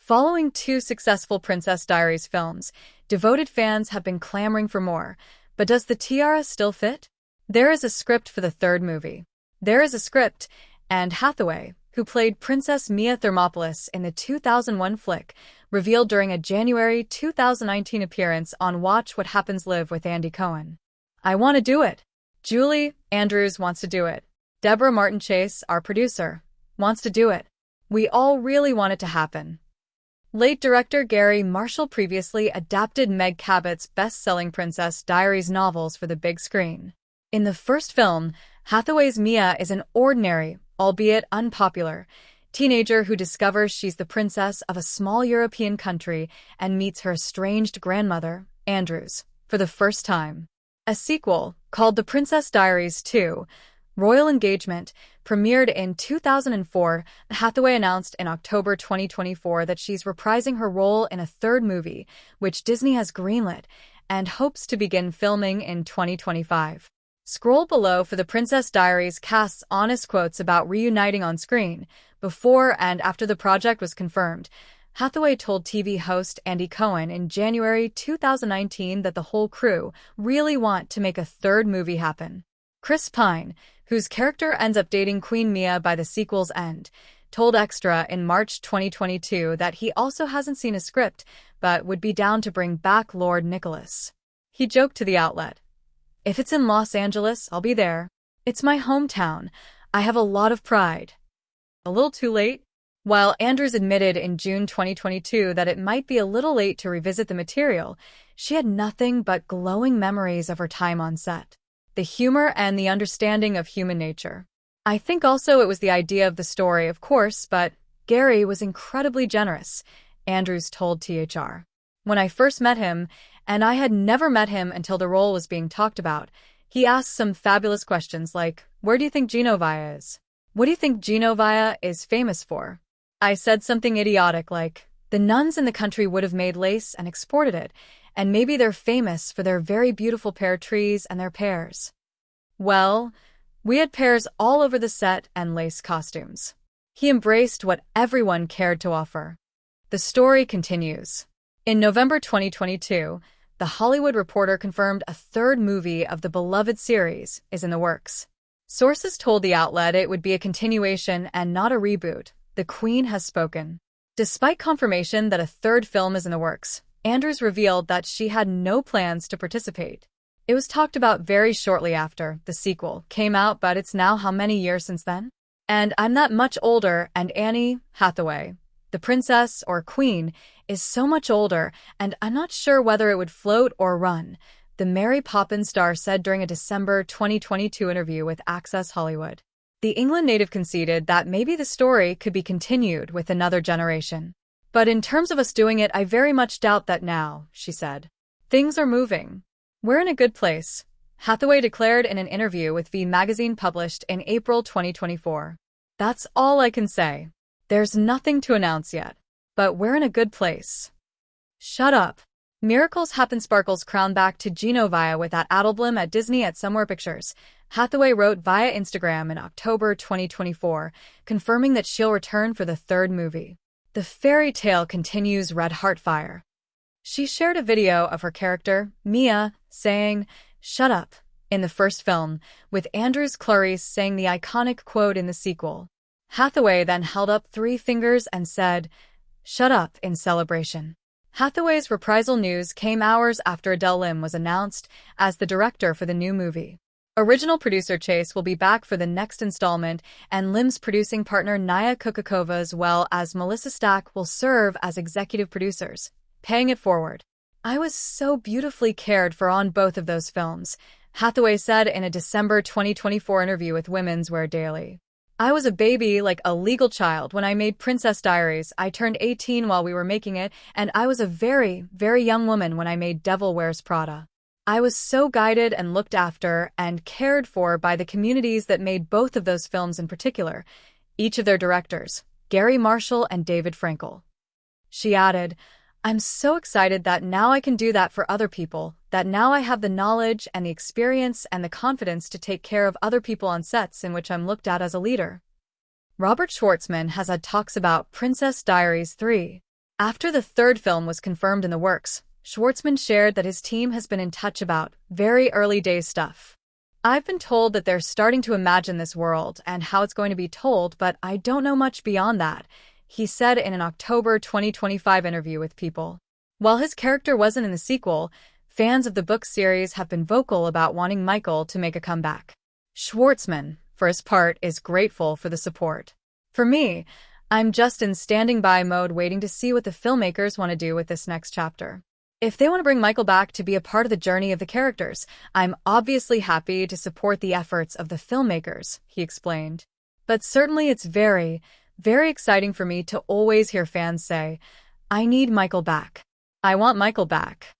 Following two successful Princess Diaries films, devoted fans have been clamoring for more. But does the tiara still fit? There is a script for the third movie. There is a script, and Hathaway, who played Princess Mia Thermopolis in the 2001 flick, revealed during a January 2019 appearance on Watch What Happens Live with Andy Cohen. "I want to do it. Julie Andrews wants to do it. Deborah Martin Chase, our producer, wants to do it. We all really want it to happen." Late director Gary Marshall previously adapted Meg Cabot's best-selling Princess Diaries novels for the big screen. In the first film, Hathaway's Mia is an ordinary, albeit unpopular, teenager who discovers she's the princess of a small European country and meets her estranged grandmother, Andrews, for the first time. A sequel, called The Princess Diaries 2, Royal Engagement, premiered in 2004. Hathaway announced in October 2024 that she's reprising her role in a third movie, which Disney has greenlit, and hopes to begin filming in 2025. Scroll below for the Princess Diaries cast's honest quotes about reuniting on screen. Before and after the project was confirmed, Hathaway told TV host Andy Cohen in January 2019 that the whole crew really want to make a third movie happen. Chris Pine, whose character ends up dating Queen Mia by the sequel's end, told Extra in March 2022 that he also hasn't seen a script, but would be down to bring back Lord Nicholas. He joked to the outlet, "If it's in Los Angeles, I'll be there. It's my hometown. I have a lot of pride." A little too late? While Andrews admitted in June 2022 that it might be a little late to revisit the material, she had nothing but glowing memories of her time on set. The humor and the understanding of human nature. "I think also it was the idea of the story, of course, but Gary was incredibly generous," Andrews told THR. "When I first met him, and I had never met him until the role was being talked about, he asked some fabulous questions like, 'Where do you think Genovia is? What do you think Genovia is famous for?' I said something idiotic like, 'The nuns in the country would have made lace and exported it, and maybe they're famous for their very beautiful pear trees and their pears.' Well, we had pears all over the set and lace costumes." He embraced what everyone cared to offer. The story continues. In November 2022, The Hollywood Reporter confirmed a third movie of the beloved series is in the works. Sources told the outlet it would be a continuation and not a reboot. The Queen has spoken. Despite confirmation that a third film is in the works, Andrews revealed that she had no plans to participate. It was talked about very shortly after the sequel came out, but it's now how many years since then? And I'm that much older, and Annie Hathaway, the princess or queen, is so much older, and I'm not sure whether it would float or run, the Mary Poppins star said during a December 2022 interview with Access Hollywood. The England native conceded that maybe the story could be continued with another generation. "But in terms of us doing it, I very much doubt that now," she said. "Things are moving. We're in a good place," Hathaway declared in an interview with V magazine published in April 2024. "That's all I can say. There's nothing to announce yet, but we're in a good place." Shut up. Miracles happen. Sparkles crown back to Genovia with that Adelblom at Disney at Somewhere Pictures. Hathaway wrote via Instagram in October 2024, confirming that she'll return for the third movie. The fairy tale continues. Red Heartfire. She shared a video of her character, Mia, saying, "Shut up," in the first film, with Andrews Clarice saying the iconic quote in the sequel. Hathaway then held up 3 fingers and said, "Shut up," in celebration. Hathaway's reprisal news came hours after Adele Lim was announced as the director for the new movie. Original producer Chase will be back for the next installment, and Lim's producing partner Naya Kukakova as well as Melissa Stack will serve as executive producers, paying it forward. "I was so beautifully cared for on both of those films," Hathaway said in a December 2024 interview with Women's Wear Daily. "I was a baby, like a legal child, when I made Princess Diaries. I turned 18 while we were making it, and I was a very, very young woman when I made Devil Wears Prada. I was so guided and looked after and cared for by the communities that made both of those films in particular, each of their directors, Gary Marshall and David Frankel." She added, "I'm so excited that now I can do that for other people, that now I have the knowledge and the experience and the confidence to take care of other people on sets in which I'm looked at as a leader." Robert Schwartzman has had talks about Princess Diaries 3. After the third film was confirmed in the works, Schwartzman shared that his team has been in touch about very early days stuff. I've been told that they're starting to imagine this world and how it's going to be told, but I don't know much beyond that, he said in an October 2025 interview with People. While his character wasn't in the sequel, fans of the book series have been vocal about wanting Michael to make a comeback. Schwartzman, for his part, is grateful for the support. For me, I'm just in standing by mode waiting to see what the filmmakers want to do with this next chapter. If they want to bring Michael back to be a part of the journey of the characters, I'm obviously happy to support the efforts of the filmmakers, he explained. But certainly it's very, very exciting for me to always hear fans say, I need Michael back. I want Michael back.